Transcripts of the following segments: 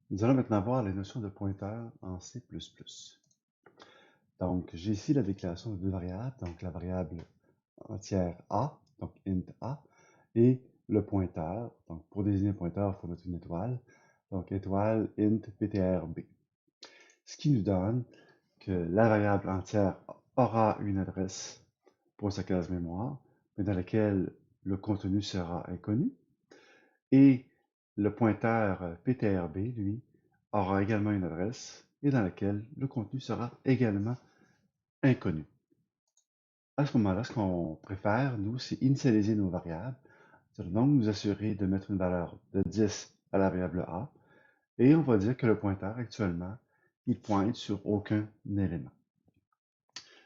Nous allons maintenant voir les notions de pointeur en C++. Donc, j'ai ici la déclaration de deux variables, donc la variable entière A, donc int A, et le pointeur. Donc, pour désigner un pointeur, il faut mettre une étoile. Donc, étoile int ptrb. Ce qui nous donne que la variable entière aura une adresse pour sa case mémoire, mais dans laquelle le contenu sera inconnu. Et le pointeur ptrb, lui, aura également une adresse et dans laquelle le contenu sera également inconnu. À ce moment-là, ce qu'on préfère, nous, c'est initialiser nos variables. Donc, nous assurer de mettre une valeur de 10 à la variable A. Et on va dire que le pointeur, actuellement, il pointe sur aucun élément.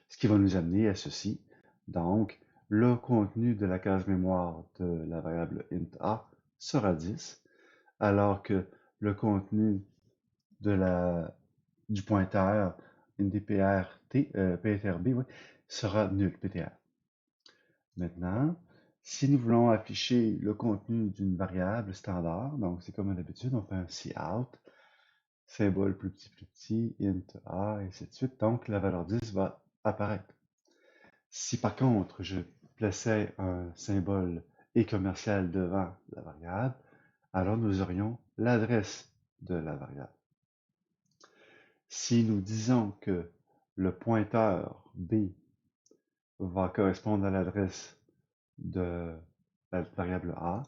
Ce qui va nous amener à ceci. Donc, le contenu de la case mémoire de la variable int A sera 10, alors que le contenu du pointeur ptrb oui, sera nul, ptr. Maintenant, si nous voulons afficher le contenu d'une variable standard, donc c'est comme d'habitude, on fait un cout, symbole plus petit, int a, et ainsi de suite. Donc, la valeur 10 va apparaître. Si par contre, je plaçais un symbole et commercial devant la variable, alors nous aurions l'adresse de la variable. Si nous disons que le pointeur B va correspondre à l'adresse de la variable A,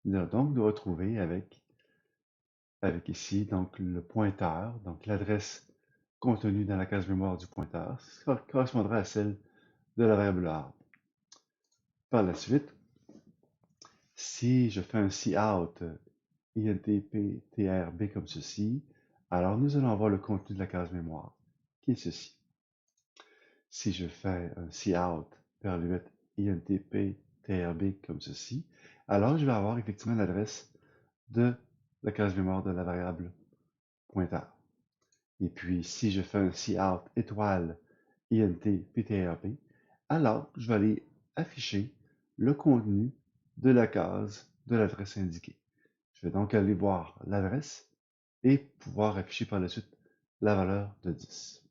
nous allons donc nous retrouver avec ici donc le pointeur, donc l'adresse contenue dans la case mémoire du pointeur, correspondra à celle de la variable A. Par la suite, si je fais un cout intptrb comme ceci, alors nous allons avoir le contenu de la case mémoire, qui est ceci. Si je fais un cout perluette intptrb comme ceci, alors je vais avoir effectivement l'adresse de la case mémoire de la variable pointeur. Et puis, si je fais un cout étoile intptrb, alors je vais aller afficher le contenu de la case de l'adresse indiquée. Je vais donc aller voir l'adresse et pouvoir afficher par la suite la valeur de 10.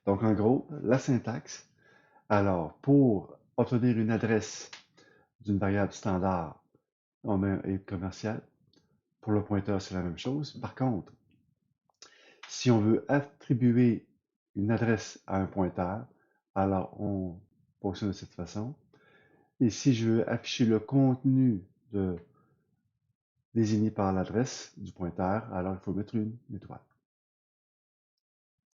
Donc, en gros, la syntaxe. Alors, pour obtenir une adresse d'une variable standard, on met un commercial. Pour le pointeur, c'est la même chose. Par contre, si on veut attribuer une adresse à un pointeur, alors on fonctionne de cette façon. Et si je veux afficher le contenu désigné par l'adresse du pointeur, alors il faut mettre une étoile.